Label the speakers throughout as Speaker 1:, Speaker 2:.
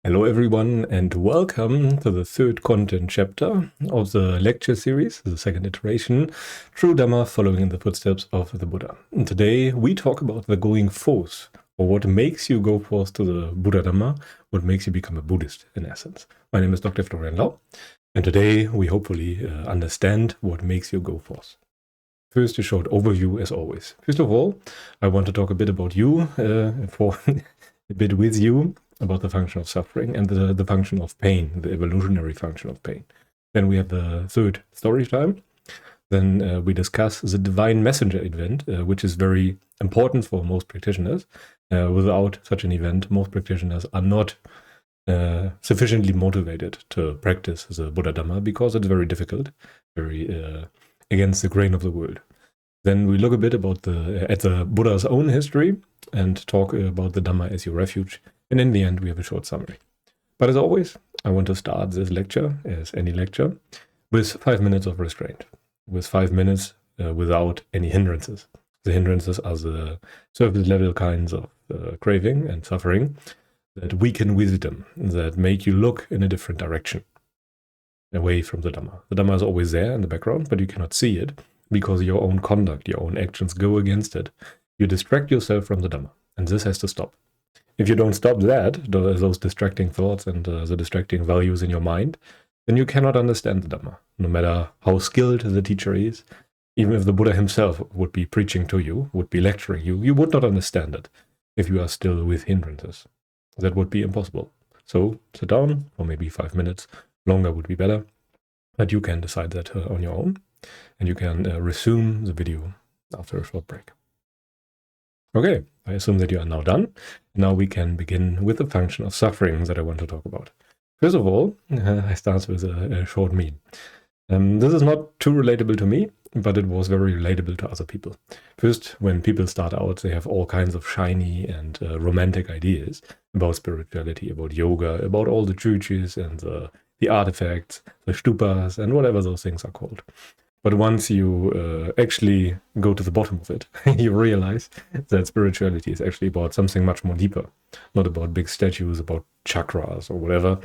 Speaker 1: Hello everyone and welcome to the third content chapter of the lecture series, the second iteration, True Dhamma following in the footsteps of the Buddha. And today we talk about the going forth, or what makes you go forth to the Buddha Dhamma, what makes you become a Buddhist in essence. My name is Dr. Florian Lau, and today we hopefully understand what makes you go forth. First, a short overview as always. First of all, I want to talk a bit about you, for a bit with you, about the function of suffering and the function of pain, the evolutionary function of pain. Then we have the third story time. Then we discuss the divine messenger event, which is very important for most practitioners. Without such an event, most practitioners are not sufficiently motivated to practice the Buddha Dhamma because it's very difficult, very against the grain of the world. Then we look a bit about at the Buddha's own history and talk about the Dhamma as your refuge. And in the end, we have a short summary. But as always, I want to start this lecture, as any lecture, with 5 minutes of restraint, with 5 minutes without any hindrances. The hindrances are the surface level kinds of craving and suffering that weaken wisdom, that make you look in a different direction, away from the Dhamma. The Dhamma is always there in the background, but you cannot see it because your own conduct, your own actions go against it. You distract yourself from the Dhamma, and this has to stop. If you don't stop that, those distracting thoughts and the distracting values in your mind, then you cannot understand the Dhamma. No matter how skilled the teacher is, even if the Buddha himself would be preaching to you, would be lecturing you, you would not understand it if you are still with hindrances. That would be impossible. So sit down for maybe 5 minutes. Longer would be better, but you can decide that on your own, and you can resume the video after a short break. Okay, I assume that you are now done. Now we can begin with the function of suffering that I want to talk about. First of all, I start with a short meme. This is not too relatable to me, but it was very relatable to other people. First, when people start out, they have all kinds of shiny and romantic ideas about spirituality, about yoga, about all the churches and the artifacts, the stupas, and whatever those things are called. But once you actually go to the bottom of it, you realize that spirituality is actually about something much more deeper, not about big statues, about chakras or whatever.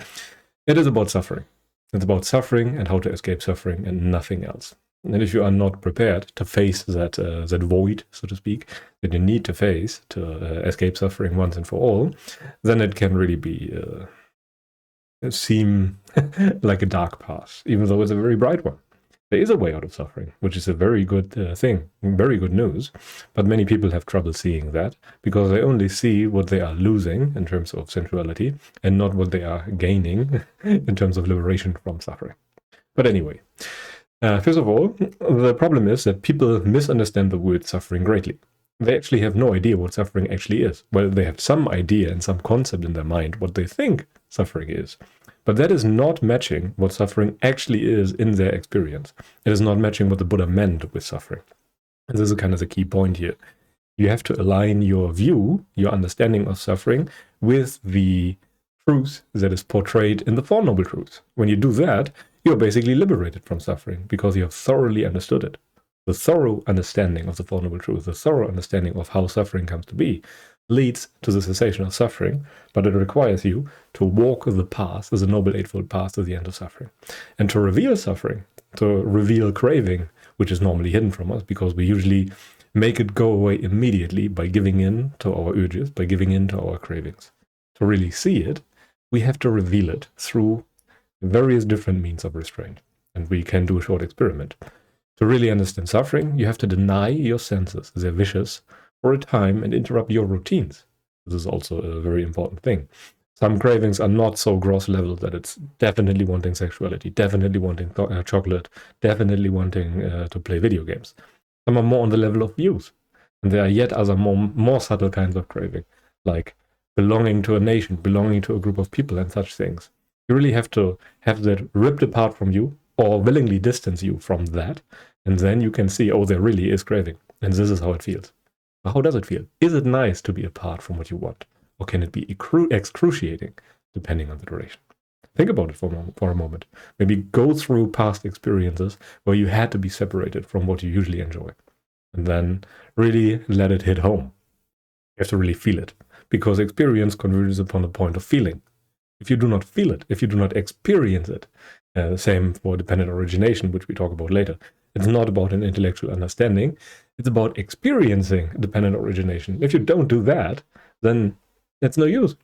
Speaker 1: It is about suffering. It's about suffering and how to escape suffering and nothing else. And if you are not prepared to face that void, so to speak, that you need to face to escape suffering once and for all, then it can really be seem like a dark path, even though it's a very bright one. There is a way out of suffering, which is a very good thing, very good news. But many people have trouble seeing that because they only see what they are losing in terms of sensuality and not what they are gaining in terms of liberation from suffering. But anyway, first of all, the problem is that people misunderstand the word suffering greatly. They actually have no idea what suffering actually is. Well, they have some idea and some concept in their mind what they think suffering is. But that is not matching what suffering actually is in their experience. It is not matching what the Buddha meant with suffering. And this is kind of the key point here. You have to align your view, your understanding of suffering, with the truth that is portrayed in the Four Noble Truths. When you do that, you're basically liberated from suffering because you have thoroughly understood it. The thorough understanding of the Four Noble Truths, the thorough understanding of how suffering comes to be, leads to the cessation of suffering, but it requires you to walk the path, the Noble Eightfold Path to the end of suffering. And to reveal suffering, to reveal craving, which is normally hidden from us because we usually make it go away immediately by giving in to our urges, by giving in to our cravings. To really see it, we have to reveal it through various different means of restraint. And we can do a short experiment. To really understand suffering, you have to deny your senses, their wishes, for a time and interrupt your routines. This is also a very important thing. Some cravings are not so gross level that it's definitely wanting sexuality, definitely wanting chocolate, definitely wanting to play video games. Some are more on the level of views. And there are yet other more subtle kinds of craving, like belonging to a nation, belonging to a group of people and such things. You really have to have that ripped apart from you or willingly distance you from that. And then you can see, oh, there really is craving. And this is how it feels. How does it feel? Is it nice to be apart from what you want? Or can it be excruciating, depending on the duration? Think about it for a moment. Maybe go through past experiences where you had to be separated from what you usually enjoy. And then really let it hit home. You have to really feel it. Because experience converges upon the point of feeling. if you do not feel it, if you do not experience it. Same for dependent origination, which we talk about later. It's not about an intellectual understanding. It's about experiencing dependent origination. If you don't do that, then it's no use.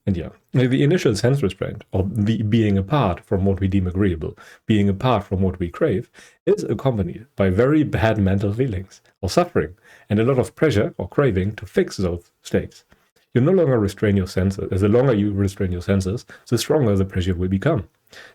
Speaker 1: And yeah, the initial sense restraint, or the being apart from what we deem agreeable, being apart from what we crave, is accompanied by very bad mental feelings or suffering, and a lot of pressure or craving to fix those states. You no longer restrain your senses. The longer you restrain your senses, the stronger the pressure will become.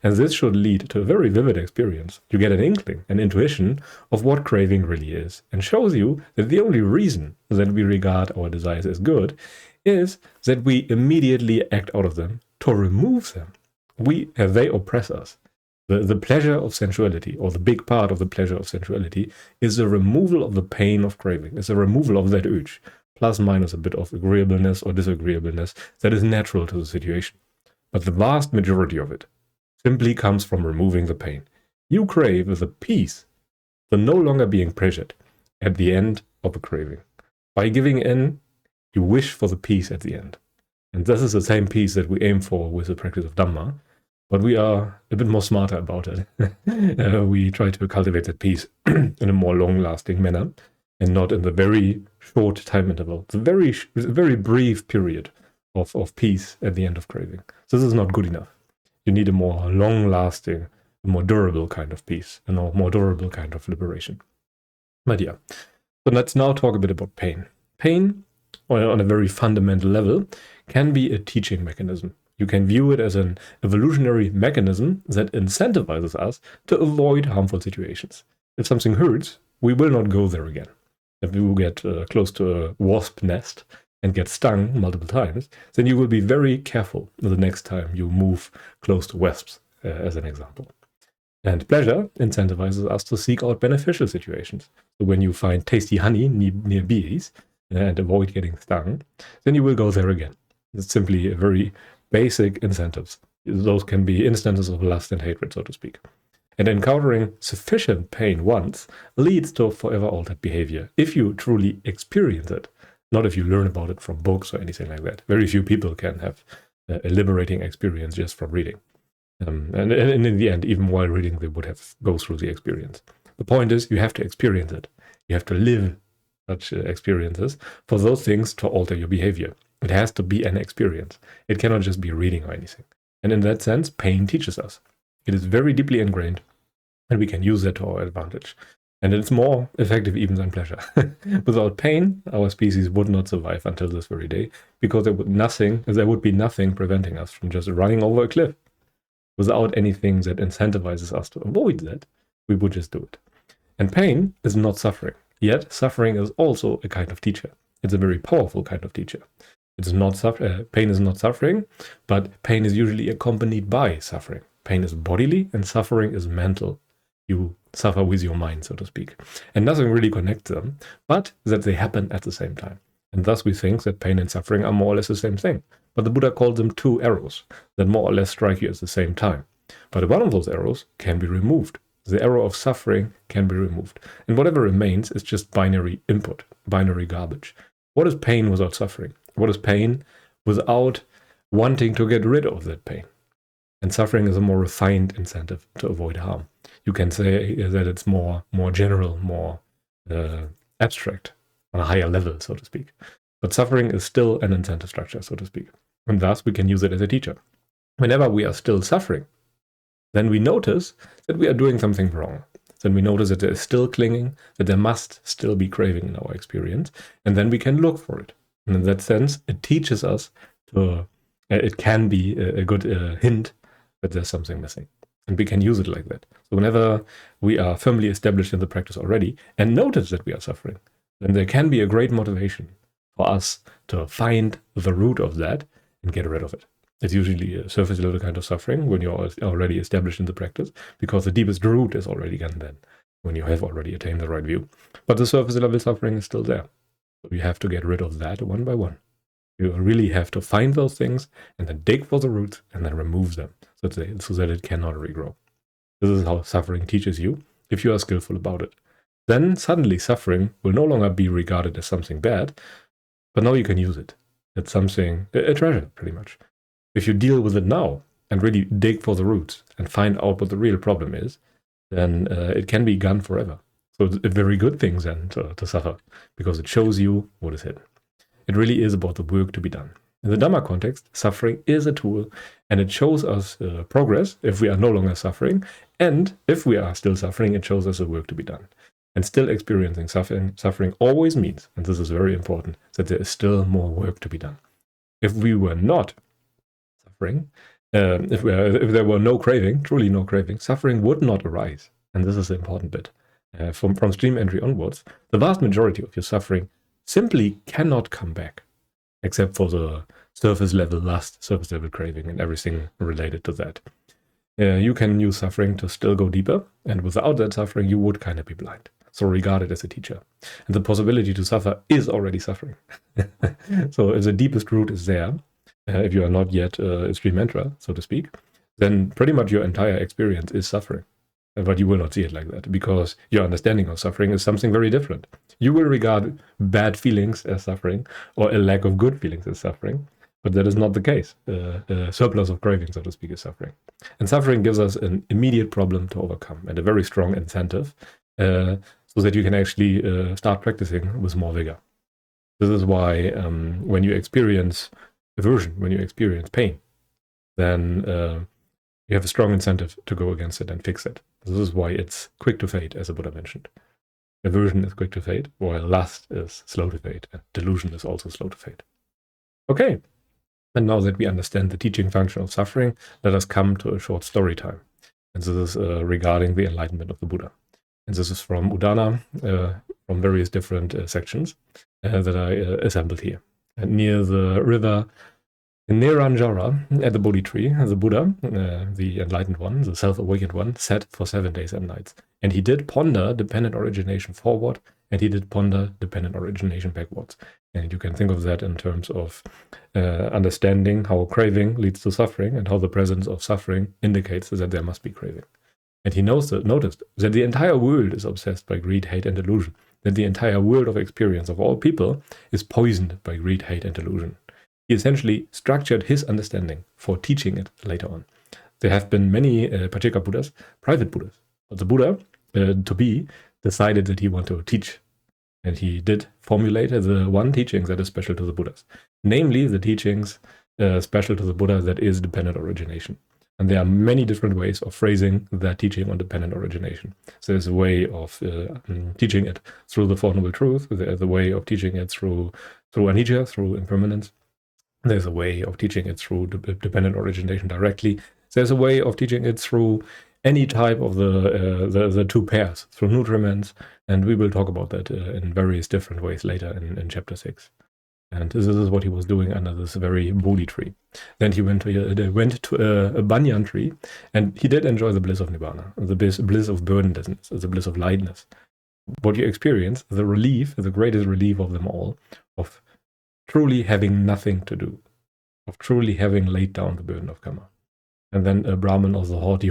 Speaker 1: And this should lead to a very vivid experience. You get an inkling, an intuition of what craving really is, and shows you that the only reason that we regard our desires as good is that we immediately act out of them to remove them. They oppress us. The pleasure of sensuality, or the big part of the pleasure of sensuality, is the removal of the pain of craving. It's the removal of that urge, plus minus a bit of agreeableness or disagreeableness that is natural to the situation. But the vast majority of it simply comes from removing the pain. You crave the peace, the no longer being pressured at the end of a craving. By giving in, you wish for the peace at the end. And this is the same peace that we aim for with the practice of Dhamma, but we are a bit more smarter about it. We try to cultivate that peace in a more long-lasting manner, and not in the very short time interval, the very brief period of peace at the end of craving. So this is not good enough. You need a more long-lasting, a more durable kind of peace, and a more durable kind of liberation. But yeah, so let's now talk a bit about pain. Pain, on a very fundamental level, can be a teaching mechanism. You can view it as an evolutionary mechanism that incentivizes us to avoid harmful situations. If something hurts, we will not go there again. If you get close to a wasp nest and get stung multiple times, then you will be very careful the next time you move close to wasps, as an example. And pleasure incentivizes us to seek out beneficial situations. So when you find tasty honey near bees and avoid getting stung, then you will go there again. It's simply a very basic incentives. Those can be instances of lust and hatred, so to speak. And encountering sufficient pain once leads to forever altered behavior, if you truly experience it, not if you learn about it from books or anything like that. Very few people can have a liberating experience just from reading. And in the end, even while reading, they would have go through the experience. The point is, you have to experience it. You have to live such experiences for those things to alter your behavior. It has to be an experience. It cannot just be reading or anything. And in that sense, pain teaches us. It is very deeply ingrained, and we can use that to our advantage. And it's more effective even than pleasure. Without pain, our species would not survive until this very day, because there would be nothing preventing us from just running over a cliff. Without anything that incentivizes us to avoid that, we would just do it. And pain is not suffering. Yet, suffering is also a kind of teacher. It's a very powerful kind of teacher. Pain is not suffering, but pain is usually accompanied by suffering. Pain is bodily and suffering is mental. You suffer with your mind, so to speak. And nothing really connects them, but that they happen at the same time. And thus we think that pain and suffering are more or less the same thing. But the Buddha called them two arrows that more or less strike you at the same time. But one of those arrows can be removed. The arrow of suffering can be removed. And whatever remains is just binary input, binary garbage. What is pain without suffering? What is pain without wanting to get rid of that pain? And suffering is a more refined incentive to avoid harm. You can say that it's more general, more abstract, on a higher level, so to speak. But suffering is still an incentive structure, so to speak. And thus we can use it as a teacher. Whenever we are still suffering, then we notice that we are doing something wrong. Then we notice that there is still clinging, that there must still be craving in our experience, and then we can look for it. And in that sense, it teaches us it can be a good hint that there's something missing. And we can use it like that. So whenever we are firmly established in the practice already and notice that we are suffering, then there can be a great motivation for us to find the root of that and get rid of it. It's usually a surface level kind of suffering when you're already established in the practice, because the deepest root is already gone then, when you have already attained the right view. But the surface level suffering is still there. So you have to get rid of that one by one. You really have to find those things and then dig for the roots and then remove them so that it cannot regrow. This is how suffering teaches you, if you are skillful about it. Then suddenly suffering will no longer be regarded as something bad, but now you can use it. It's something, a treasure, pretty much. If you deal with it now and really dig for the roots and find out what the real problem is, then it can be gone forever. So it's a very good thing then to suffer, because it shows you what is hidden. It really is about the work to be done. In the Dhamma context, suffering is a tool, and it shows us progress if we are no longer suffering, and if we are still suffering, it shows us the work to be done. And still experiencing suffering always means, and this is very important, that there is still more work to be done. If we were not suffering, if there were no craving, truly no craving, suffering would not arise. And this is the important bit. From stream entry onwards, the vast majority of your suffering simply cannot come back, except for the surface level lust, surface level craving, and everything related to that. You can use suffering to still go deeper, and without that suffering, you would kind of be blind. So regard it as a teacher. And the possibility to suffer is already suffering. So if the deepest root is there, if you are not yet a stream enterer, so to speak, then pretty much your entire experience is suffering. But you will not see it like that, because your understanding of suffering is something very different. You will regard bad feelings as suffering, or a lack of good feelings as suffering, but that is not the case. Surplus of craving, so to speak, is suffering. And suffering gives us an immediate problem to overcome, and a very strong incentive, so that you can actually start practicing with more vigor. This is why when you experience aversion, when you experience pain, then you have a strong incentive to go against it and fix it. This is why it's quick to fade, as the Buddha mentioned. Aversion is quick to fade, while lust is slow to fade, and delusion is also slow to fade. Okay, and now that we understand the teaching function of suffering, let us come to a short story time. And this is regarding the enlightenment of the Buddha. And this is from Udana, from various different sections that I assembled here. And near the river Neranjara, at the Bodhi tree, the Buddha, the enlightened one, the self-awakened one, sat for 7 days and nights. And he did ponder dependent origination forward, and he did ponder dependent origination backwards. And you can think of that in terms of understanding how craving leads to suffering, and how the presence of suffering indicates that there must be craving. And he noticed that the entire world is obsessed by greed, hate, and delusion. That the entire world of experience of all people is poisoned by greed, hate, and delusion. He essentially structured his understanding for teaching it later on. There have been many Pacheka Buddhas, private Buddhas. But the Buddha, to be, decided that he wanted to teach. And he did formulate the one teaching that is special to the Buddhas. Namely, the teachings special to the Buddha that is dependent origination. And there are many different ways of phrasing that teaching on dependent origination. So there's a way of teaching it through the Four Noble Truths. There's a way of teaching it through anicca, through impermanence. There's a way of teaching it through dependent origination directly. There's a way of teaching it through any type of the two pairs, through nutriments. And we will talk about that in various different ways later in chapter 6. And this is what he was doing under this very Bodhi tree. Then he went to a banyan tree, and he did enjoy the bliss of Nibbana, the bliss of burdenlessness, the bliss of lightness. What you experience, the relief, the greatest relief of them all, of truly having nothing to do, of truly having laid down the burden of karma. And then a Brahmin of the haughty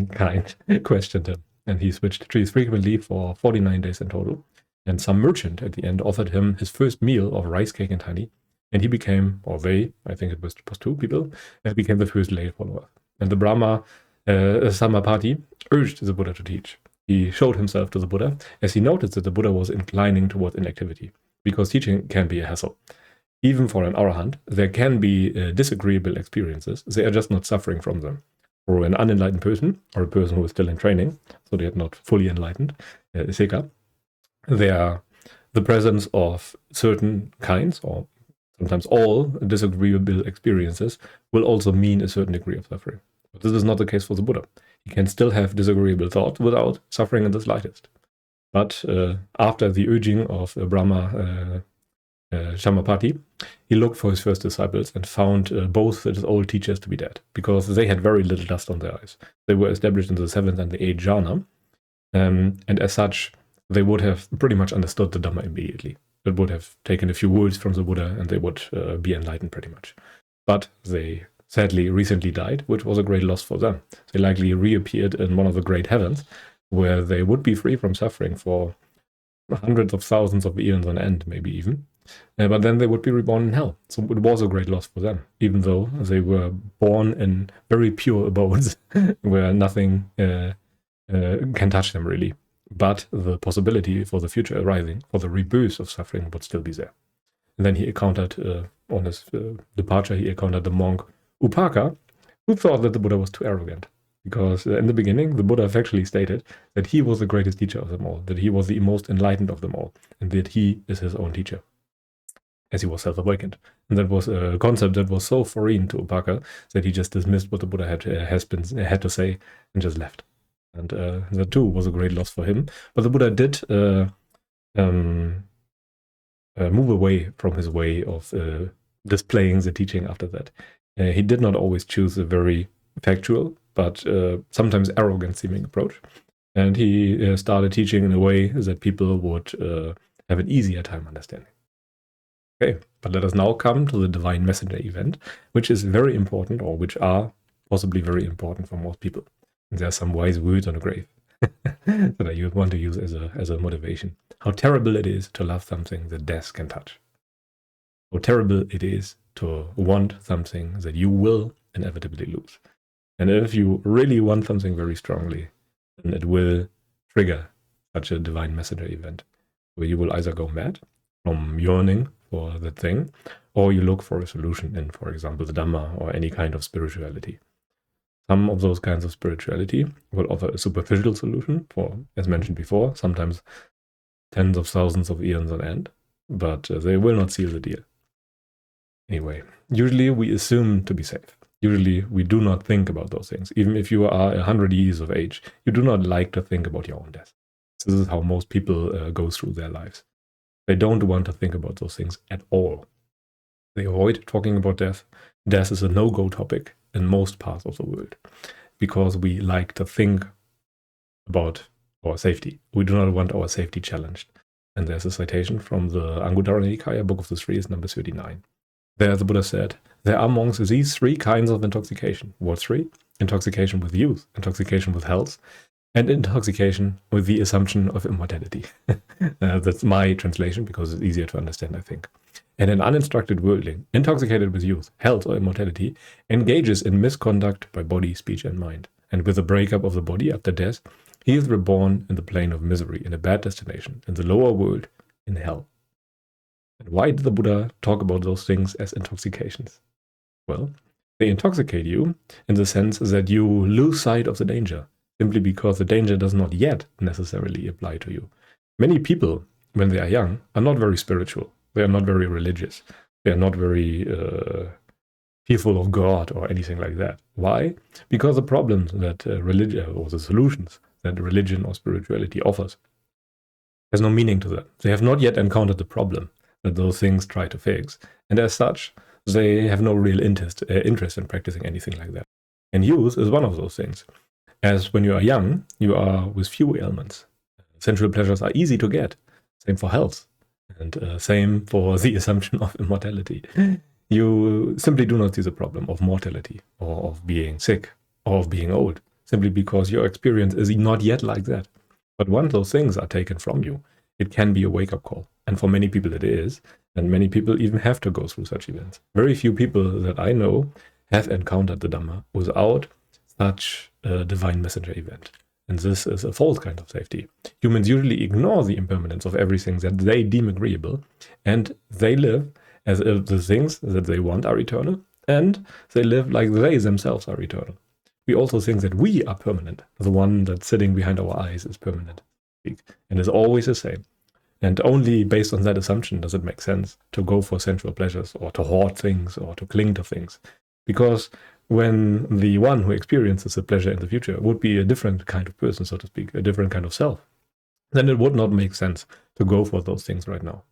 Speaker 1: kind questioned him, and he switched trees frequently for 49 days in total. And some merchant at the end offered him his first meal of rice cake and honey, and he became, or they, I think it was 2 people, became the first lay follower. And the Brahma Samapati urged the Buddha to teach. He showed himself to the Buddha as he noticed that the Buddha was inclining towards inactivity, because teaching can be a hassle. Even for an arahant, there can be disagreeable experiences. They are just not suffering from them. For an unenlightened person, or a person who is still in training, so they are not fully enlightened, Seka, the presence of certain kinds, or sometimes all disagreeable experiences, will also mean a certain degree of suffering. But this is not the case for the Buddha. He can still have disagreeable thoughts without suffering in the slightest. But after the urging of Brahma Samapati, he looked for his first disciples and found both his old teachers to be dead, because they had very little dust on their eyes. They were established in the 7th and the 8th jhana, and as such, they would have pretty much understood the Dhamma immediately. It would have taken a few words from the Buddha and they would be enlightened pretty much. But they sadly recently died, which was a great loss for them. They likely reappeared in one of the great heavens, where they would be free from suffering for hundreds of thousands of eons on end, maybe even. But then they would be reborn in hell. So it was a great loss for them, even though they were born in very pure abodes where nothing can touch them really. But the possibility for the future arising, for the rebirth of suffering, would still be there. And then he encountered, on his departure, he encountered the monk Upaka, who thought that the Buddha was too arrogant. Because in the beginning, the Buddha factually stated that he was the greatest teacher of them all, that he was the most enlightened of them all, and that he is his own teacher, as he was self-awakened. And that was a concept that was so foreign to Upaka that he just dismissed what the Buddha had to say and just left. And that too was a great loss for him. But the Buddha did move away from his way of displaying the teaching after that. He did not always choose a very factual, but sometimes arrogant-seeming approach. And he started teaching in a way that people would have an easier time understanding. Okay, but let us now come to the Divine Messenger event, which is very important, or which are possibly very important for most people. And there are some wise words on the grave that I want to use as a motivation. How terrible it is to love something that death can touch. How terrible it is to want something that you will inevitably lose. And if you really want something very strongly, then it will trigger such a Divine Messenger event, where you will either go mad from yearning for that thing, or you look for a solution in, for example, the Dhamma or any kind of spirituality. Some of those kinds of spirituality will offer a superficial solution for, as mentioned before, sometimes tens of thousands of eons on end, but they will not seal the deal. Anyway, usually we assume to be safe. Usually we do not think about those things. Even if you are 100 years of age, you do not like to think about your own death. This is how most people go through their lives. They don't want to think about those things at all. They avoid talking about death. Death is a no-go topic in most parts of the world, because we like to think about our safety. We do not want our safety challenged. And there's a citation from the Anguttara Nikaya, Book of the Three, number 39. There the Buddha said, there are amongst these three kinds of intoxication. What three? Intoxication with youth, intoxication with health, and intoxication with the assumption of immortality. That's my translation, because it's easier to understand, I think. And an uninstructed worldling, intoxicated with youth, health, or immortality, engages in misconduct by body, speech, and mind. And with the breakup of the body after death, he is reborn in the plane of misery, in a bad destination, in the lower world, in hell. And why did the Buddha talk about those things as intoxications? Well, they intoxicate you in the sense that you lose sight of the danger, simply because the danger does not yet necessarily apply to you. Many people, when they are young, are not very spiritual. They are not very religious. They are not very fearful of God or anything like that. Why? Because the problems that religion, or the solutions that religion or spirituality offers, has no meaning to them. They have not yet encountered the problem that those things try to fix. And as such, they have no real interest in practicing anything like that. And youth is one of those things. As when you are young, you are with few ailments. Sensual pleasures are easy to get. Same for health. And same for the assumption of immortality. You simply do not see the problem of mortality, or of being sick, or of being old, simply because your experience is not yet like that. But once those things are taken from you, it can be a wake-up call. And for many people it is, and many people even have to go through such events. Very few people that I know have encountered the Dhamma without such a Divine Messenger event. And this is a false kind of safety. Humans usually ignore the impermanence of everything that they deem agreeable, and they live as if the things that they want are eternal, and they live like they themselves are eternal. We also think that we are permanent. The one that's sitting behind our eyes is permanent, and is always the same. And only based on that assumption does it make sense to go for sensual pleasures, or to hoard things, or to cling to things. Because when the one who experiences the pleasure in the future would be a different kind of person, so to speak, a different kind of self, then it would not make sense to go for those things right now.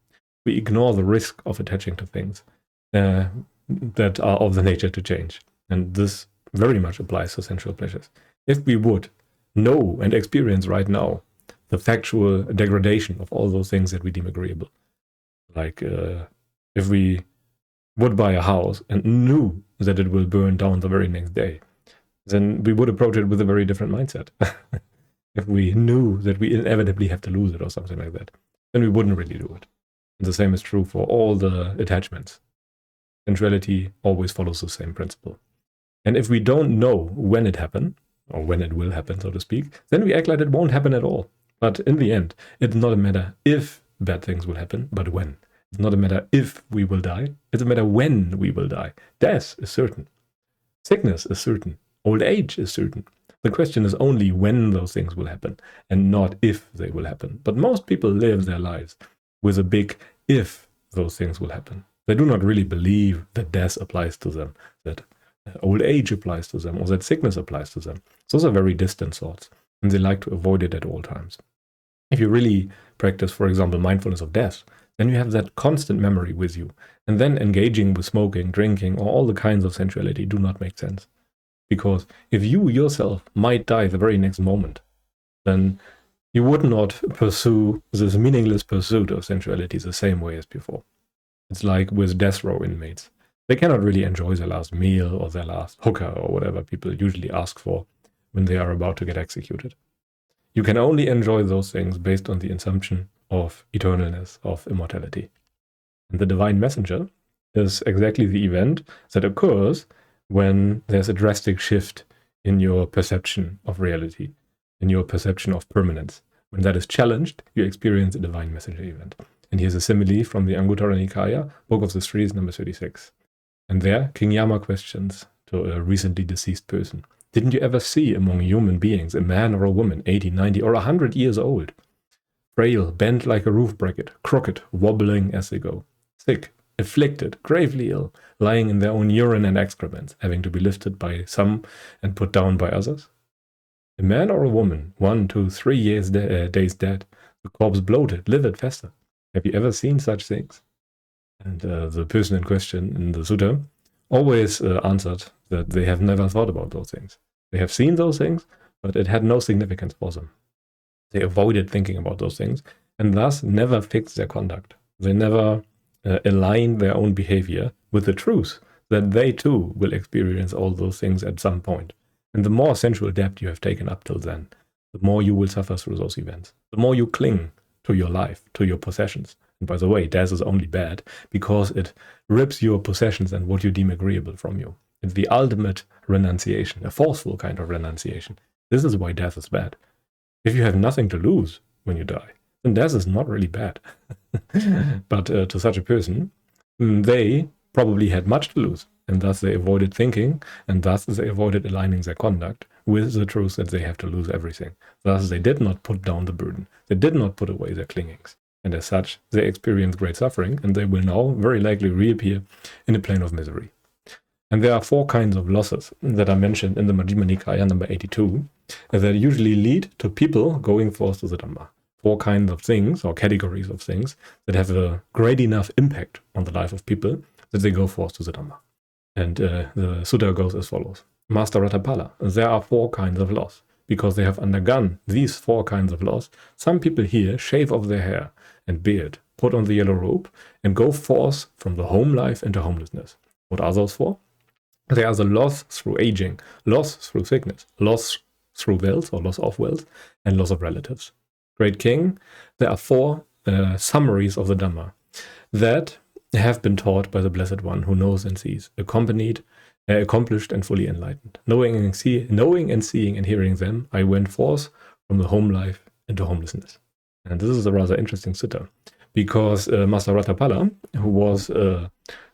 Speaker 1: We ignore the risk of attaching to things that are of the nature to change. And this very much applies to sensual pleasures. If we would know and experience right now the factual degradation of all those things that we deem agreeable, like if we would buy a house and knew that it will burn down the very next day, then we would approach it with a very different mindset. If we knew that we inevitably have to lose it or something like that, then we wouldn't really do it. And the same is true for all the attachments. Sensuality always follows the same principle. And if we don't know when it happened, or when it will happen, so to speak, then we act like it won't happen at all. But in the end, it's not a matter if bad things will happen, but when. It's not a matter if we will die, it's a matter when we will die. Death is certain. Sickness is certain. Old age is certain. The question is only when those things will happen, and not if they will happen. But most people live their lives with a big if those things will happen. They do not really believe that death applies to them, that old age applies to them, or that sickness applies to them. Those are very distant thoughts, and they like to avoid it at all times. If you really practice, for example, mindfulness of death, then you have that constant memory with you, and then engaging with smoking, drinking, or all the kinds of sensuality do not make sense. Because if you yourself might die the very next moment, then you would not pursue this meaningless pursuit of sensuality the same way as before. It's like with death row inmates. They cannot really enjoy their last meal or their last hookah or whatever people usually ask for when they are about to get executed. You can only enjoy those things based on the assumption of eternalness, of immortality. And the divine messenger is exactly the event that occurs when there's a drastic shift in your perception of reality, in your perception of permanence. When that is challenged, you experience a divine messenger event. And here's a simile from the Anguttara Nikaya, Book of the Streets, number 36. And there, King Yama questions to a recently deceased person, didn't you ever see among human beings a man or a woman, 80, 90, or 100 years old, frail, bent like a roof bracket, crooked, wobbling as they go, sick, afflicted, gravely ill, lying in their own urine and excrements, having to be lifted by some and put down by others? A man or a woman, 1, 2, 3 years days dead, the corpse bloated, livid, fester. Have you ever seen such things? And the person in question in the sutta always answered that they have never thought about those things. They have seen those things, but it had no significance for them. They avoided thinking about those things, and thus never fixed their conduct. They never aligned their own behavior with the truth that they too will experience all those things at some point. And the more sensual depth you have taken up till then, the more you will suffer through those events. The more you cling to your life, to your possessions. And by the way, death is only bad because it rips your possessions and what you deem agreeable from you. It's the ultimate renunciation, a forceful kind of renunciation. This is why death is bad. If you have nothing to lose when you die, then death is not really bad. But to such a person, they probably had much to lose, and thus they avoided thinking, and thus they avoided aligning their conduct with the truth that they have to lose everything. Thus they did not put down the burden. They did not put away their clingings. And as such, they experienced great suffering, and they will now very likely reappear in a plane of misery. And there are 4 kinds of losses that are mentioned in the Majjhima Nikaya, number 82, that usually lead to people going forth to the Dhamma. 4 kinds of things, or categories of things, that have a great enough impact on the life of people that they go forth to the Dhamma. And the sutta goes as follows. Master Ratapala, there are 4 kinds of loss. Because they have undergone these 4 kinds of loss, some people here shave off their hair and beard, put on the yellow robe, and go forth from the home life into homelessness. What are those 4? They are the loss through aging, loss through sickness, loss through wealth or loss of wealth, and loss of relatives. Great King, there are 4 summaries of the Dhamma that have been taught by the Blessed One who knows and sees, accomplished and fully enlightened. Knowing and seeing and hearing them, I went forth from the home life into homelessness. And this is a rather interesting sutta, because Master Ratapala, who was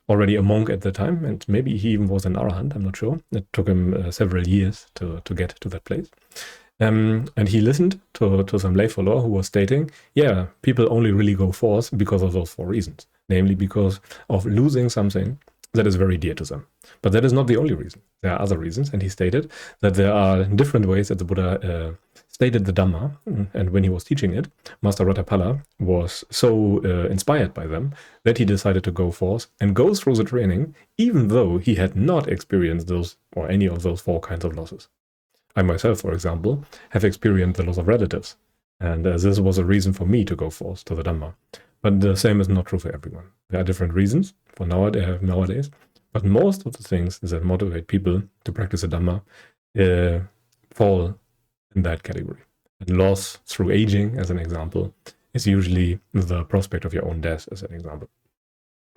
Speaker 1: already a monk at the time, and maybe he even was an arahant, I'm not sure. It took him several years to get to that place. And he listened to some lay follower who was stating, yeah, people only really go forth because of those 4 reasons. Namely, because of losing something that is very dear to them. But that is not the only reason. There are other reasons, and he stated that there are different ways that the Buddha stated the Dhamma, and when he was teaching it, Master Ratapala was so inspired by them that he decided to go forth and go through the training, even though he had not experienced those or any of those 4 kinds of losses. I myself, for example, have experienced the loss of relatives, and this was a reason for me to go forth to the Dhamma. But the same is not true for everyone. There are different reasons for nowadays, but most of the things that motivate people to practice the Dhamma fall in that category. And loss through aging, as an example, is usually the prospect of your own death, as an example.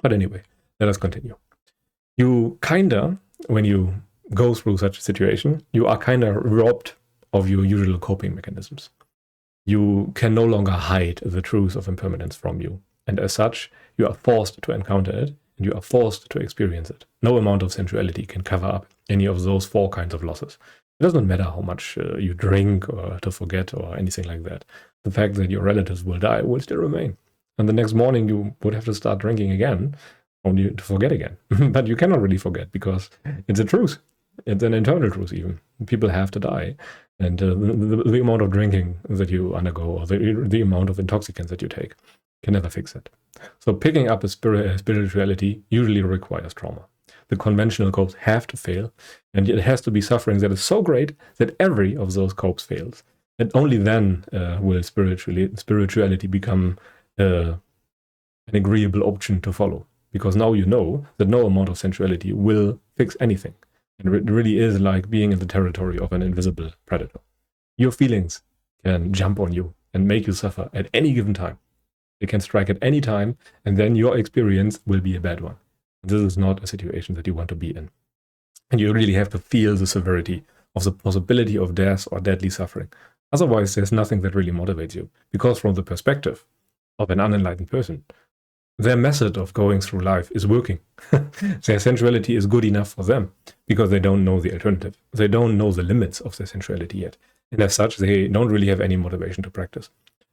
Speaker 1: But anyway, let us continue. You kinda, when you go through such a situation, you are kinda robbed of your usual coping mechanisms. You can no longer hide the truth of impermanence from you. And as such, you are forced to encounter it, and you are forced to experience it. No amount of sensuality can cover up any of those 4 kinds of losses. It doesn't matter how much you drink or to forget or anything like that. The fact that your relatives will die will still remain. And the next morning you would have to start drinking again, only to forget again. But you cannot really forget because it's a truth. It's an internal truth even. People have to die. And the amount of drinking that you undergo or the amount of intoxicants that you take can never fix it. So picking up a spirituality usually requires trauma. The conventional copes have to fail, and it has to be suffering that is so great that every of those copes fails. And only then will spirituality become an agreeable option to follow. Because now you know that no amount of sensuality will fix anything. And it really is like being in the territory of an invisible predator. Your feelings can jump on you and make you suffer at any given time. They can strike at any time, and then your experience will be a bad one. This is not a situation that you want to be in. And you really have to feel the severity of the possibility of death or deadly suffering. Otherwise, there's nothing that really motivates you. Because from the perspective of an unenlightened person, their method of going through life is working. Their sensuality is good enough for them because they don't know the alternative. They don't know the limits of their sensuality yet. And as such, they don't really have any motivation to practice.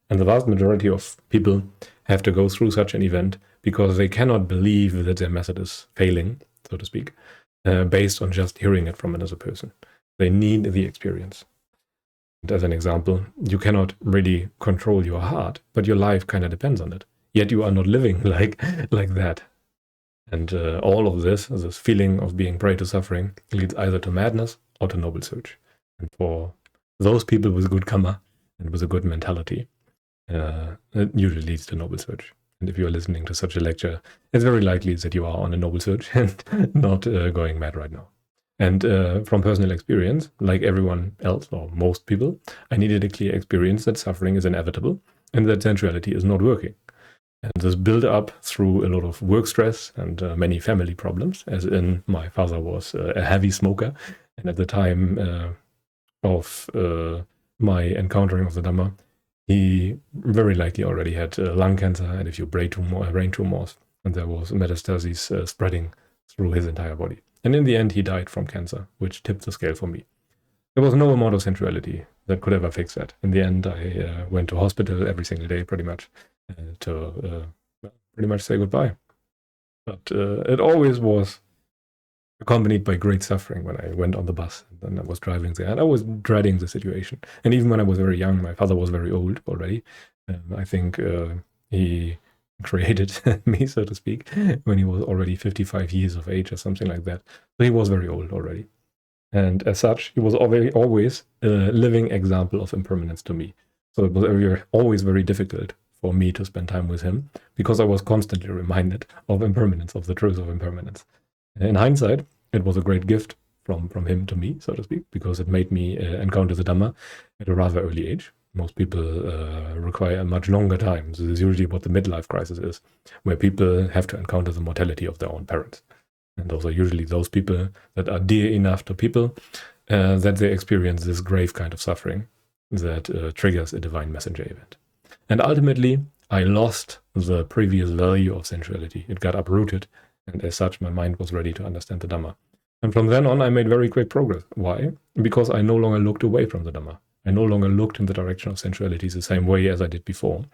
Speaker 1: And the vast majority of people have to go through such an event because they cannot believe that their method is failing, so to speak, based on just hearing it from another person. They need the experience. And as an example, you cannot really control your heart, but your life kind of depends on it. Yet you are not living like that. And all of this feeling of being prey to suffering, leads either to madness or to noble search. And for those people with good karma and with a good mentality, it usually leads to noble search. And if you are listening to such a lecture, it's very likely that you are on a noble search and not going mad right now. And from personal experience, like everyone else or most people, I needed a clear experience that suffering is inevitable and that sensuality is not working. And this built up through a lot of work stress and many family problems, as in my father was a heavy smoker. And at the time of my encountering of the Dhamma, he very likely already had lung cancer and a few brain tumors. And there was metastases spreading through his entire body. And in the end, he died from cancer, which tipped the scale for me. There was no amount of sensuality that could ever fix that. In the end, I went to hospital every single day, pretty much, to pretty much say goodbye. But it always was accompanied by great suffering when I went on the bus and I was driving there. And I was dreading the situation. And even when I was very young, my father was very old already. I think he created me, so to speak, when he was already 55 years of age or something like that. So he was very old already. And as such, he was always a living example of impermanence to me. So it was always very difficult for me to spend time with him because I was constantly reminded of impermanence, of the truth of impermanence. In hindsight, it was a great gift from him to me, so to speak, because it made me encounter the Dhamma at a rather early age. Most people require a much longer time. This is usually what the midlife crisis is, where people have to encounter the mortality of their own parents. And those are usually those people that are dear enough to people that they experience this grave kind of suffering that triggers a divine messenger event. And ultimately, I lost the previous value of sensuality. It got uprooted, and as such, my mind was ready to understand the Dhamma. And from then on, I made very quick progress. Why? Because I no longer looked away from the Dhamma. I no longer looked in the direction of sensuality the same way as I did before.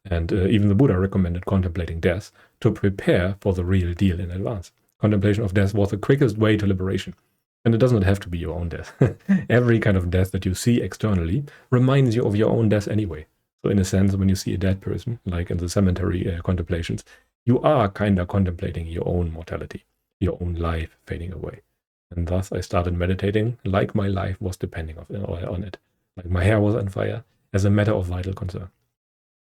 Speaker 1: And even the Buddha recommended contemplating death to prepare for the real deal in advance. Contemplation of death was the quickest way to liberation. And it does not have to be your own death. Every kind of death that you see externally reminds you of your own death anyway. So in a sense, when you see a dead person, like in the cemetery contemplations, you are kind of contemplating your own mortality, your own life fading away. And thus I started meditating like my life was depending on it. Like my hair was on fire as a matter of vital concern.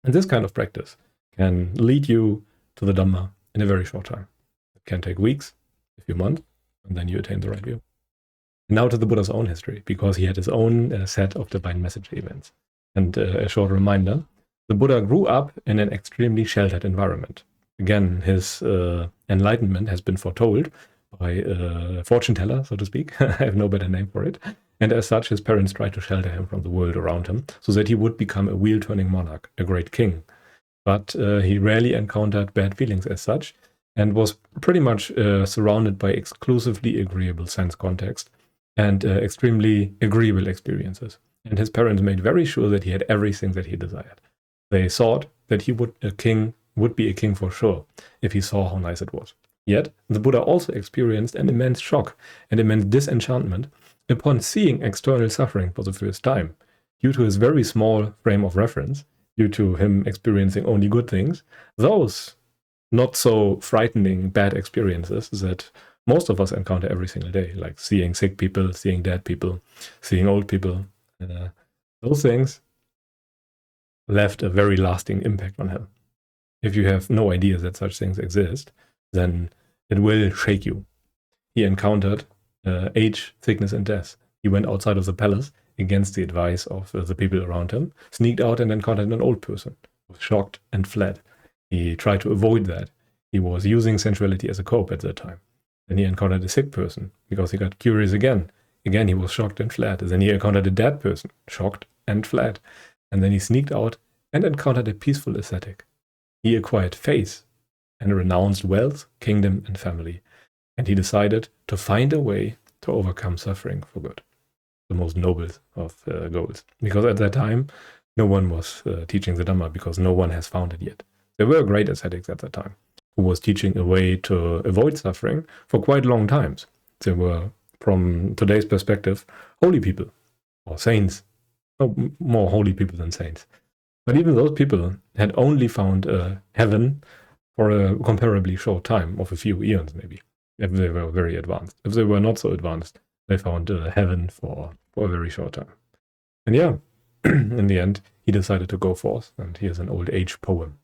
Speaker 1: And this kind of practice can lead you to the Dhamma in a very short time. It can take weeks, a few months, and then you attain the right view. Now to the Buddha's own history, because he had his own set of divine message events. And a short reminder The Buddha grew up in an extremely sheltered environment. Again, his enlightenment has been foretold by a fortune teller, so to speak. I have no better name for it. And as such, his parents tried to shelter him from the world around him so that he would become a wheel-turning monarch, a great king. But he rarely encountered bad feelings as such, and was pretty much surrounded by exclusively agreeable sense context and extremely agreeable experiences. And his parents made very sure that he had everything that he desired. They thought that he would be a king for sure if he saw how nice it was. Yet, the Buddha also experienced an immense shock and immense disenchantment upon seeing external suffering for the first time. Due to his very small frame of reference, due to him experiencing only good things, those not so frightening bad experiences that most of us encounter every single day, like seeing sick people, seeing dead people, seeing old people, those things left a very lasting impact on him. If you have no idea that such things exist, then it will shake you. He encountered age, sickness, and death. He went outside of the palace against the advice of the people around him, sneaked out and encountered an old person, was shocked and fled. He tried to avoid that. He was using sensuality as a cope at that time. Then he encountered a sick person because he got curious again. Again, he was shocked and fled. Then he encountered a dead person, shocked and fled. And then he sneaked out and encountered a peaceful ascetic. He acquired faith and renounced wealth, kingdom, and family. And he decided to find a way to overcome suffering for good. The most noble of goals. Because at that time, no one was teaching the Dhamma because no one has found it yet. There were great ascetics at that time who was teaching a way to avoid suffering for quite long times. There were, from today's perspective, holy people or saints. No, more holy people than saints. But even those people had only found heaven for a comparably short time of a few eons, maybe, if they were very advanced. If they were not so advanced, they found heaven for a very short time. And yeah, in the end, he decided to go forth, and here's an old age poem.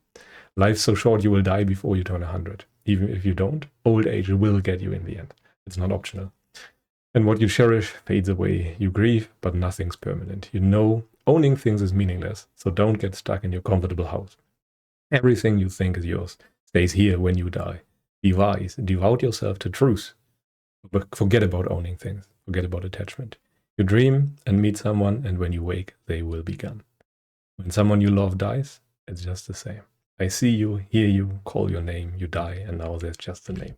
Speaker 1: Life's so short you will die before you turn 100. Even if you don't, old age will get you in the end. It's not optional. And what you cherish fades away. You grieve, but nothing's permanent. You know, owning things is meaningless, so don't get stuck in your comfortable house. Everything you think is yours stays here when you die. Be wise, devote yourself to truth. But forget about owning things. Forget about attachment. You dream and meet someone, and when you wake, they will be gone. When someone you love dies, it's just the same. I see you, hear you, call your name, you die, and now there's just a name.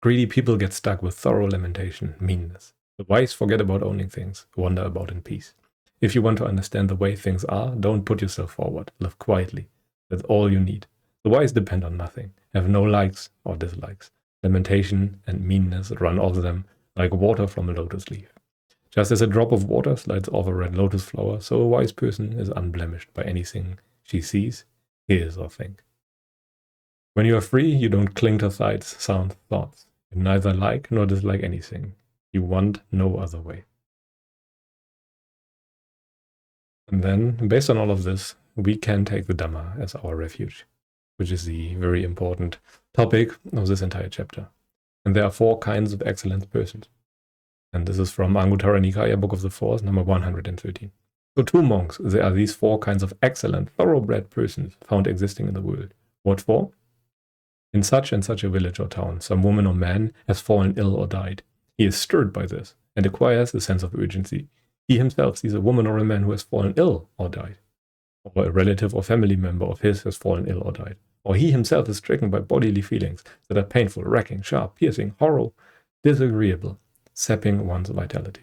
Speaker 1: Greedy people get stuck with thorough lamentation, meanness. The wise forget about owning things, wander about in peace. If you want to understand the way things are, don't put yourself forward. Live quietly. That's all you need. The wise depend on nothing, have no likes or dislikes. Lamentation and meanness run off them like water from a lotus leaf. Just as a drop of water slides off a red lotus flower, so a wise person is unblemished by anything she sees, hears, or thinks. When you are free, you don't cling to sights, sounds, thoughts. You neither like nor dislike anything. You want no other way. And then, based on all of this, we can take the Dhamma as our refuge, which is the very important topic of this entire chapter. And there are 4 kinds of excellent persons. And this is from Anguttara Nikaya, Book of the Fourth, number 113. So to monks, there are these 4 kinds of excellent, thoroughbred persons found existing in the world. What for? In such and such a village or town, some woman or man has fallen ill or died. He is stirred by this and acquires a sense of urgency. He himself sees a woman or a man who has fallen ill or died. Or a relative or family member of his has fallen ill or died. Or he himself is stricken by bodily feelings that are painful, racking, sharp, piercing, horrible, disagreeable, sapping one's vitality.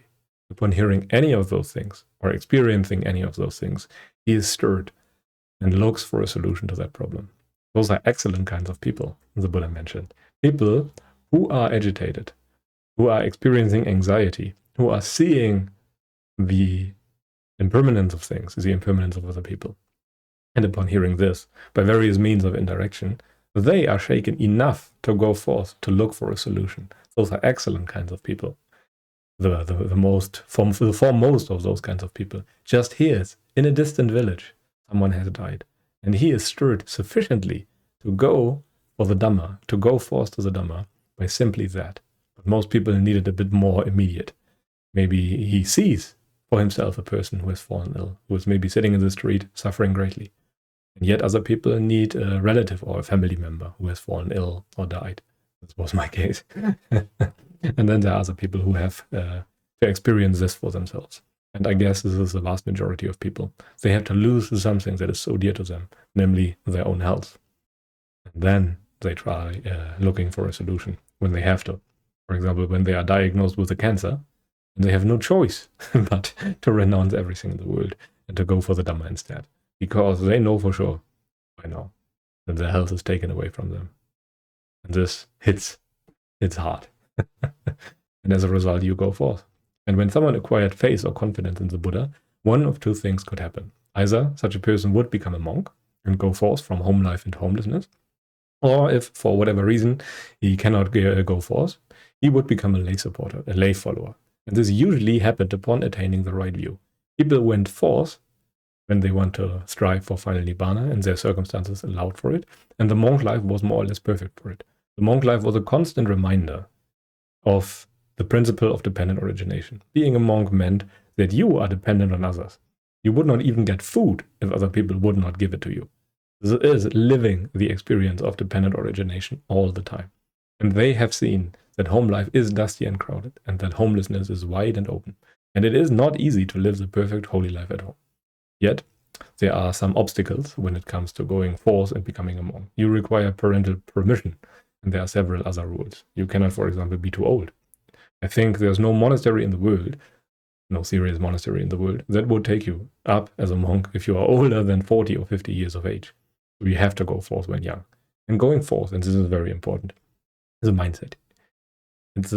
Speaker 1: Upon hearing any of those things, or experiencing any of those things, he is stirred and looks for a solution to that problem. Those are excellent kinds of people, the Buddha mentioned. People who are agitated, who are experiencing anxiety, who are seeing the impermanence of things, the impermanence of other people. And upon hearing this, by various means of interaction, they are shaken enough to go forth to look for a solution. Those are excellent kinds of people. The foremost of those kinds of people just hears, in a distant village, someone has died. And he is stirred sufficiently to go for the Dhamma, to go forth to the Dhamma by simply that. But most people need it a bit more immediate. Maybe he sees for himself a person who has fallen ill, who is maybe sitting in the street, suffering greatly. And yet other people need a relative or a family member who has fallen ill or died. This was my case. And then there are other people who have to experience this for themselves. And I guess this is the vast majority of people. They have to lose something that is so dear to them, namely their own health. And then they try looking for a solution when they have to. For example, when they are diagnosed with a cancer, they have no choice but to renounce everything in the world and to go for the Dhamma instead. Because they know for sure by now that their health is taken away from them. And this hits hard. And as a result, you go forth. And when someone acquired faith or confidence in the Buddha, one of two things could happen. Either such a person would become a monk and go forth from home life into homelessness, or if for whatever reason he cannot go forth, he would become a lay supporter, a lay follower. And this usually happened upon attaining the right view. People went forth when they want to strive for final Nibbana and their circumstances allowed for it, and the monk life was more or less perfect for it. The monk life was a constant reminder of the principle of dependent origination. Being a monk meant that you are dependent on others. You would not even get food if other people would not give it to you. This is living the experience of dependent origination all the time. And they have seen that home life is dusty and crowded, and that homelessness is wide and open. And it is not easy to live the perfect holy life at home. Yet, there are some obstacles when it comes to going forth and becoming a monk. You require parental permission, and there are several other rules. You cannot, for example, be too old. I think there's no monastery in the world, no serious monastery in the world, that would take you up as a monk if you are older than 40 or 50 years of age. So you have to go forth when young. And going forth, and this is very important, is a mindset. It's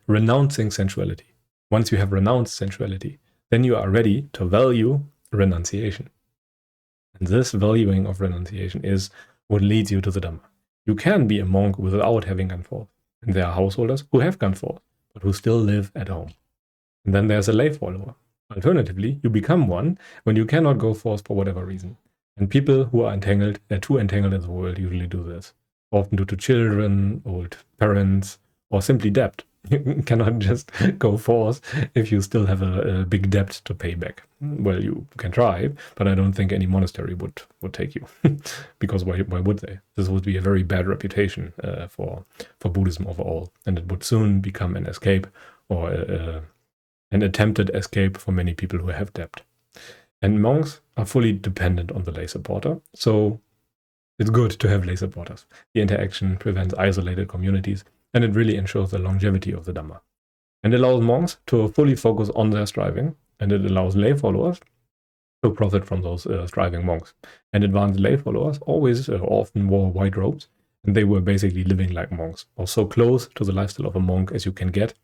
Speaker 1: renouncing sensuality. Once you have renounced sensuality, then you are ready to value renunciation. And this valuing of renunciation is what leads you to the Dhamma. You can be a monk without having gone forth. And there are householders who have gone forth, but who still live at home. And then there's a lay follower. Alternatively, you become one when you cannot go forth for whatever reason. And people who are too entangled in the world usually do this. Often due to children, old parents, or simply debt. You cannot just go forth if you still have a big debt to pay back. Well, you can try, but I don't think any monastery would take you. Because why would they? This would be a very bad reputation for Buddhism overall. And it would soon become an escape or an attempted escape for many people who have debt. And monks are fully dependent on the lay supporter. So it's good to have lay supporters. The interaction prevents isolated communities, and it really ensures the longevity of the Dhamma. And allows monks to fully focus on their striving, and it allows lay followers to profit from those striving monks. And advanced lay followers always often wore white robes, and they were basically living like monks, or so close to the lifestyle of a monk as you can get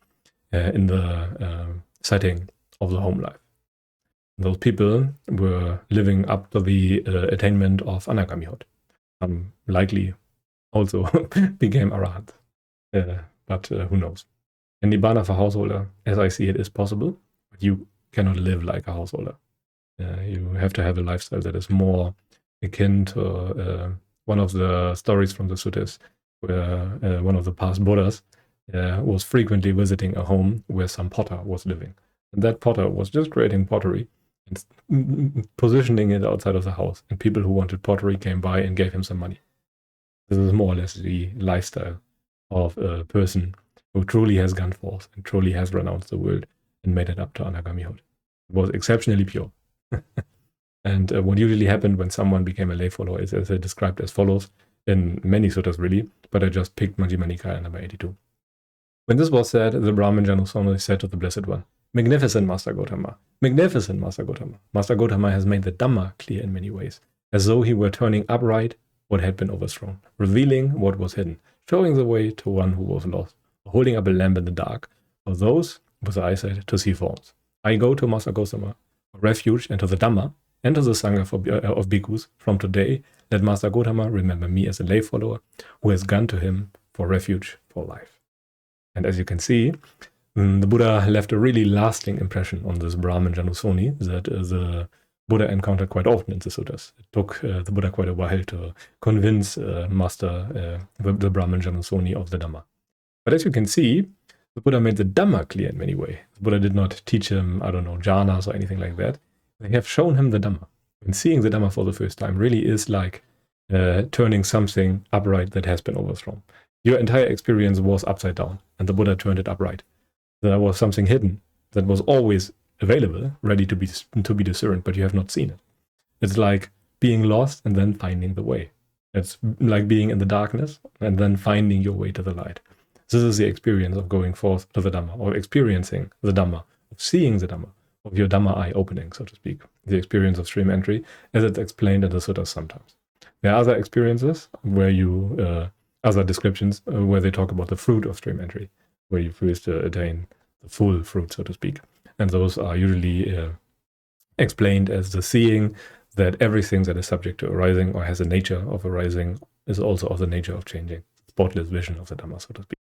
Speaker 1: in the setting of the home life. Those people were living up to the attainment of anakamihot. Likely also became arahant. But who knows? And Nibbana for householder, as I see it, is possible, but you cannot live like a householder. You have to have a lifestyle that is more akin to one of the stories from the suttas, where one of the past Buddhas was frequently visiting a home where some potter was living. And that potter was just creating pottery and positioning it outside of the house. And people who wanted pottery came by and gave him some money. This is more or less the lifestyle of a person who truly has gone forth and truly has renounced the world and made it up to anakamihot. It was exceptionally pure. And what usually happened when someone became a lay follower is as described as follows in many suttas really, but I just picked Majjhima Nikaya number 82. When this was said, the Brahmin Janusona said to the Blessed One, "Magnificent Master Gotama, magnificent Master Gotama. Master Gotama has made the Dhamma clear in many ways, as though he were turning upright what had been overthrown, revealing what was hidden, showing the way to one who was lost, holding up a lamp in the dark, for those with eyesight to see forms. I go to Master Gotama for refuge and to the Dhamma, and to the Sangha of Bhikkhus. From today, let Master Gotama remember me as a lay follower who has gone to him for refuge for life." And as you can see, the Buddha left a really lasting impression on this Brahmin Janusoni that the Buddha encountered quite often in the suttas. It took the Buddha quite a while to convince Master the Brahmin Janusoni of the Dhamma. But as you can see, the Buddha made the Dhamma clear in many ways. The Buddha did not teach him, jhanas or anything like that. They have shown him the Dhamma. And seeing the Dhamma for the first time really is like turning something upright that has been overthrown. Your entire experience was upside down, and the Buddha turned it upright. There was something hidden that was always available, ready to be discerned, but you have not seen it. It's like being lost and then finding the way. It's like being in the darkness and then finding your way to the light. This is the experience of going forth to the Dhamma, or experiencing the Dhamma, of seeing the Dhamma, of your Dhamma eye opening, so to speak. The experience of stream entry, as it's explained in the suttas sometimes. There are other experiences where other descriptions where they talk about the fruit of stream entry, where you first attain the full fruit, so to speak. And those are usually explained as the seeing that everything that is subject to arising or has a nature of arising is also of the nature of changing. Spotless vision of the Dhamma, so to speak.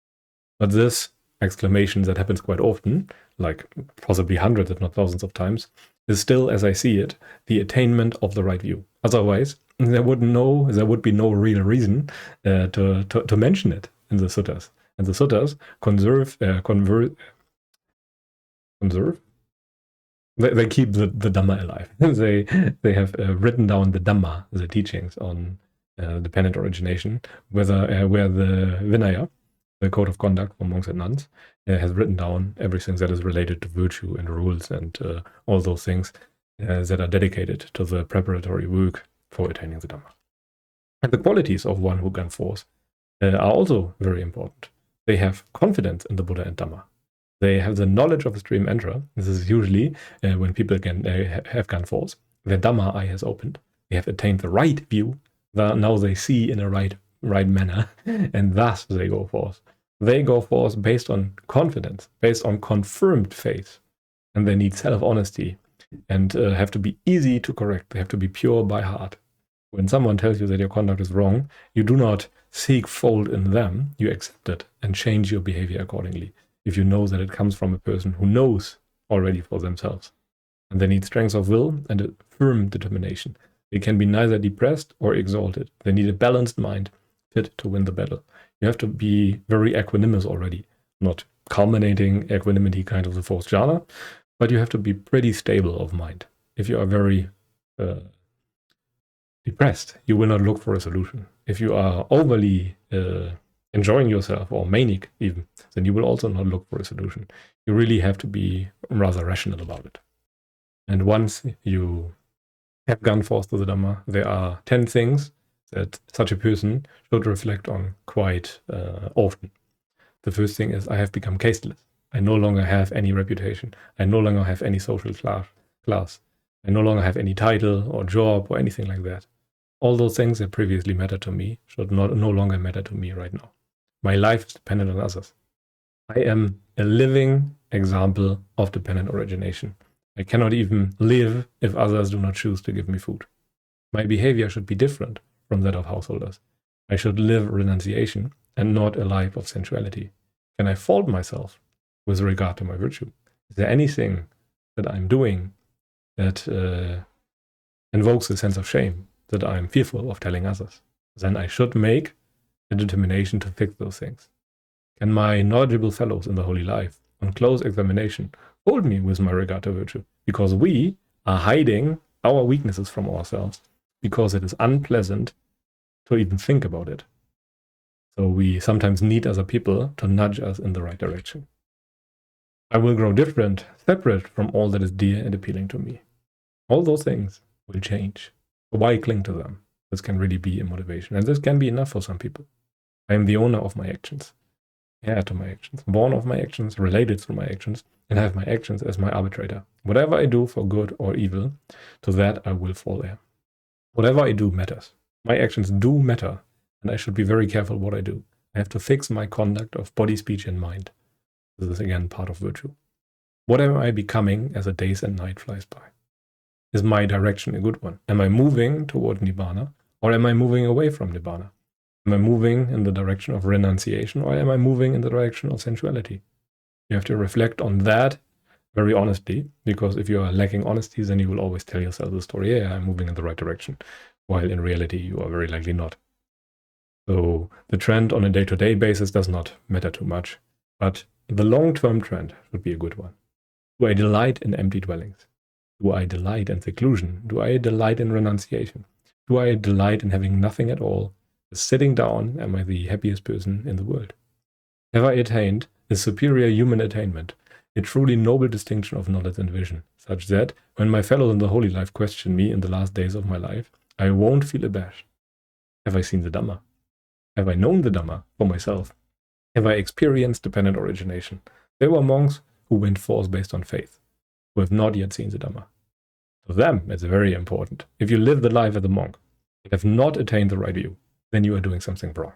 Speaker 1: But this exclamation that happens quite often, like possibly hundreds if not thousands of times, is still, as I see it, the attainment of the right view. Otherwise, there would be no real reason to mention it in the suttas. And the suttas conserve. They keep the Dhamma alive. they have written down the Dhamma, the teachings on dependent origination, where the Vinaya, the code of conduct for monks and nuns, has written down everything that is related to virtue and rules and all those things that are dedicated to the preparatory work for attaining the Dhamma. And the qualities of one who can force are also very important. They have confidence in the Buddha and Dhamma. They have the knowledge of a stream enterer. This is usually when people have gone forth. Their Dhamma eye has opened. They have attained the right view. Now they see in a right manner, and thus they go forth. They go forth based on confidence, based on confirmed faith, and they need self-honesty and have to be easy to correct. They have to be pure by heart. When someone tells you that your conduct is wrong, you do not seek fault in them. You accept it and change your behavior accordingly, if you know that it comes from a person who knows already for themselves. And they need strength of will and a firm determination. They can be neither depressed or exalted. They need a balanced mind, fit to win the battle. You have to be very equanimous already, not culminating equanimity kind of the fourth jhana, but you have to be pretty stable of mind. If you are very depressed, you will not look for a solution. If you are overly enjoying yourself, or manic even, then you will also not look for a solution. You really have to be rather rational about it. And once you have gone forth to the Dhamma, there are 10 things that such a person should reflect on quite often. The first thing is, I have become casteless. I no longer have any reputation. I no longer have any social class. I no longer have any title or job or anything like that. All those things that previously mattered to me should no longer matter to me right now. My life is dependent on others. I am a living example of dependent origination. I cannot even live if others do not choose to give me food. My behavior should be different from that of householders. I should live renunciation and not a life of sensuality. Can I fault myself with regard to my virtue? Is there anything that I'm doing that invokes a sense of shame, that I'm fearful of telling others? Then I should make a determination to fix those things. Can my knowledgeable fellows in the holy life, on close examination, hold me with my regard to virtue? Because we are hiding our weaknesses from ourselves, because it is unpleasant to even think about it. So we sometimes need other people to nudge us in the right direction. I will grow different, separate from all that is dear and appealing to me. All those things will change. Why cling to them? This can really be a motivation, and this can be enough for some people. I am the owner of my actions, heir to my actions, born of my actions, related through my actions, and have my actions as my arbitrator. Whatever I do for good or evil, to that I will fall heir. Whatever I do matters. My actions do matter, and I should be very careful what I do. I have to fix my conduct of body, speech, and mind. This is again part of virtue. What am I becoming as the days and night flies by? Is my direction a good one? Am I moving toward Nibbana, or am I moving away from Nibbana? Am I moving in the direction of renunciation, or am I moving in the direction of sensuality? You have to reflect on that very honestly, because if you are lacking honesty, then you will always tell yourself the story, yeah, I'm moving in the right direction, while in reality you are very likely not. So the trend on a day-to-day basis does not matter too much, but the long-term trend should be a good one. Do I delight in empty dwellings? Do I delight in seclusion? Do I delight in renunciation? Do I delight in having nothing at all? Just sitting down, am I the happiest person in the world? Have I attained a superior human attainment, a truly noble distinction of knowledge and vision, such that when my fellows in the holy life question me in the last days of my life, I won't feel abashed? Have I seen the Dhamma? Have I known the Dhamma for myself? Have I experienced dependent origination? There were monks who went forth based on faith, who have not yet seen the Dhamma. For them, it's very important. If you live the life as a monk and have not attained the right view, then you are doing something wrong.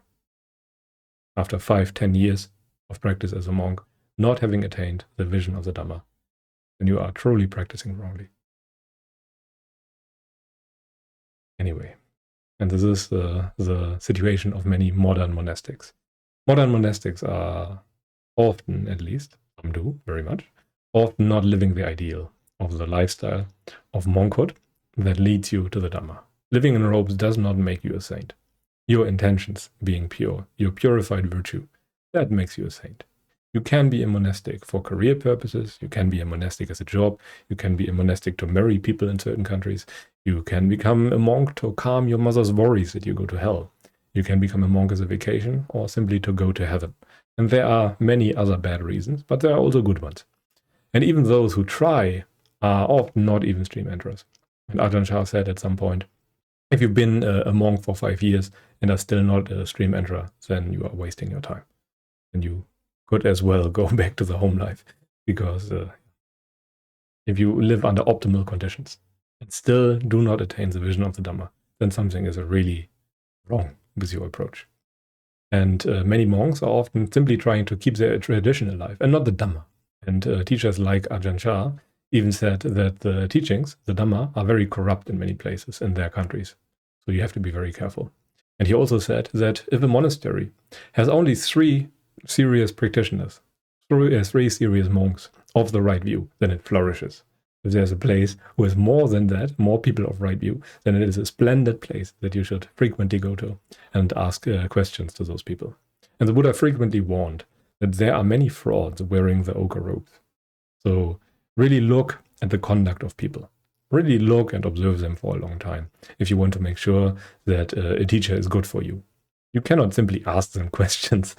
Speaker 1: After 5-10 years of practice as a monk, not having attained the vision of the Dhamma, then you are truly practicing wrongly. Anyway, and this is the situation of many modern monastics. Modern monastics are often, at least, some do very much, often not living the ideal of the lifestyle of monkhood that leads you to the Dhamma. Living in robes does not make you a saint. Your intentions being pure, your purified virtue, that makes you a saint. You can be a monastic for career purposes, you can be a monastic as a job, you can be a monastic to marry people in certain countries, you can become a monk to calm your mother's worries that you go to hell. You can become a monk as a vacation or simply to go to heaven. And there are many other bad reasons, but there are also good ones. And even those who try are often not even stream enterers. And Ajahn Chah said at some point, if you've been a monk for 5 years and are still not a stream enterer, then you are wasting your time. And you could as well go back to the home life, because if you live under optimal conditions and still do not attain the vision of the Dhamma, then something is really wrong with your approach. And many monks are often simply trying to keep their tradition alive and not the Dhamma. And teachers like Ajahn Chah even said that the teachings, the Dhamma, are very corrupt in many places in their countries. So you have to be very careful. And he also said that if a monastery has only 3 serious practitioners, 3 serious monks of the right view, then it flourishes. If there's a place with more than that, more people of right view, then it is a splendid place that you should frequently go to and ask questions to those people. And the Buddha frequently warned that there are many frauds wearing the ochre robes. So really look at the conduct of people. Really look and observe them for a long time if you want to make sure that a teacher is good for you. You cannot simply ask them questions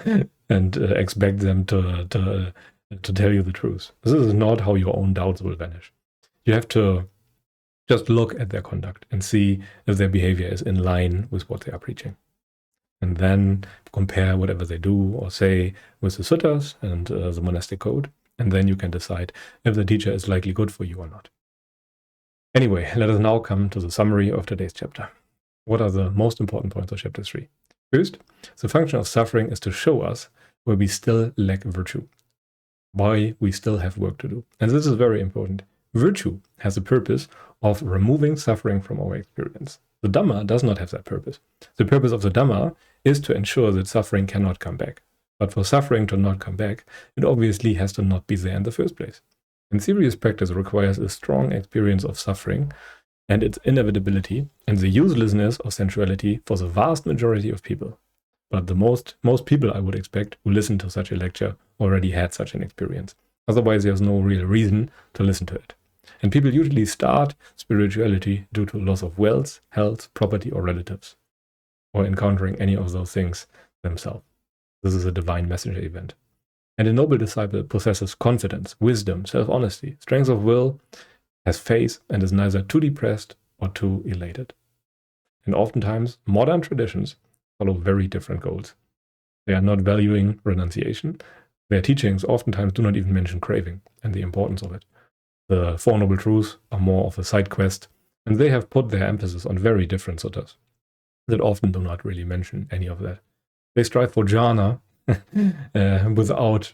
Speaker 1: and expect them to tell you the truth. This is not how your own doubts will vanish. You have to just look at their conduct and see if their behavior is in line with what they are preaching. And then compare whatever they do or say with the suttas and the monastic code. And then you can decide if the teacher is likely good for you or not. Anyway, let us now come to the summary of today's chapter. What are the most important points of chapter 3? First, the function of suffering is to show us where we still lack virtue, why we still have work to do. And this is very important. Virtue has the purpose of removing suffering from our experience. The Dhamma does not have that purpose. The purpose of the Dhamma is to ensure that suffering cannot come back. But for suffering to not come back, it obviously has to not be there in the first place. And serious practice requires a strong experience of suffering and its inevitability and the uselessness of sensuality for the vast majority of people. But the most people I would expect who listen to such a lecture already had such an experience. Otherwise, there's no real reason to listen to it. And people usually start spirituality due to loss of wealth, health, property, or relatives, or encountering any of those things themselves. This is a divine messenger event. And a noble disciple possesses confidence, wisdom, self-honesty, strength of will, has faith, and is neither too depressed or too elated. And oftentimes, modern traditions follow very different goals. They are not valuing renunciation. Their teachings oftentimes do not even mention craving and the importance of it. The Four Noble Truths are more of a side quest, and they have put their emphasis on very different suttas that often do not really mention any of that. They strive for jhana without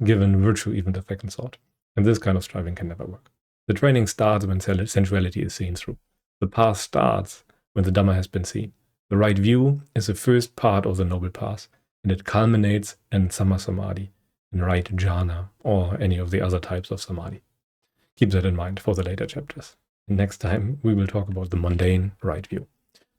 Speaker 1: giving virtue even the second thought. And this kind of striving can never work. The training starts when sensuality is seen through. The path starts when the Dhamma has been seen. The right view is the first part of the noble path, and it culminates in Samma Samadhi, in right jhana, or any of the other types of samadhi. Keep that in mind for the later chapters. And next time we will talk about the mundane right view.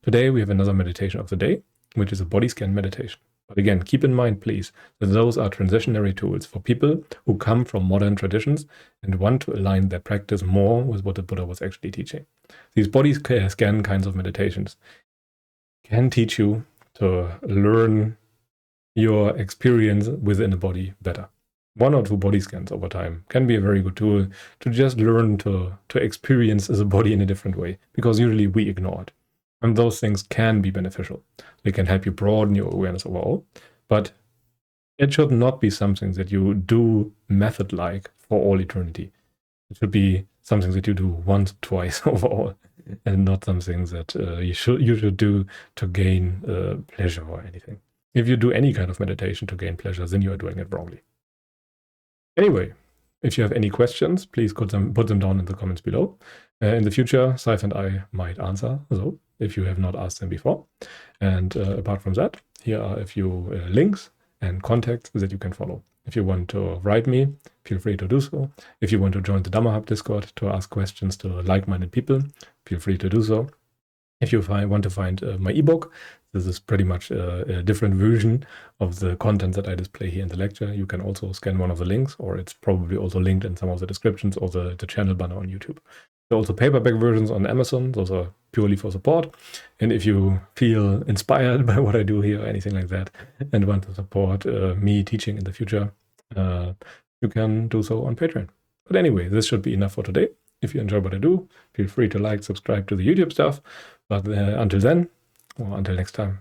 Speaker 1: Today we have another meditation of the day, which is a body scan meditation. But again, keep in mind, please, that those are transitionary tools for people who come from modern traditions and want to align their practice more with what the Buddha was actually teaching. These body scan kinds of meditations can teach you to learn your experience within a body better. 1 or 2 body scans over time can be a very good tool to just learn to experience the body in a different way, because usually we ignore it. And those things can be beneficial. They can help you broaden your awareness overall, but it should not be something that you do method-like for all eternity. It should be something that you do once, twice overall, and not something that you should do to gain pleasure or anything. If you do any kind of meditation to gain pleasure, then you are doing it wrongly. Anyway, if you have any questions, please put them down in the comments below. In the future, Saif and I might answer, so if you have not asked them before. And apart from that, here are a few links and contacts that you can follow. If you want to write me, feel free to do so. If you want to join the Dhamma Hub Discord to ask questions to like-minded people, feel free to do so. If you want to find my ebook, this is pretty much a different version of the content that I display here in the lecture. You can also scan one of the links, or it's probably also linked in some of the descriptions or the channel banner on YouTube. There are also paperback versions on Amazon. Those are purely for support. And if you feel inspired by what I do here or anything like that and want to support me teaching in the future, you can do so on Patreon. But anyway, this should be enough for today. If you enjoy what I do, feel free to like, subscribe to the YouTube stuff. But until then, or until next time,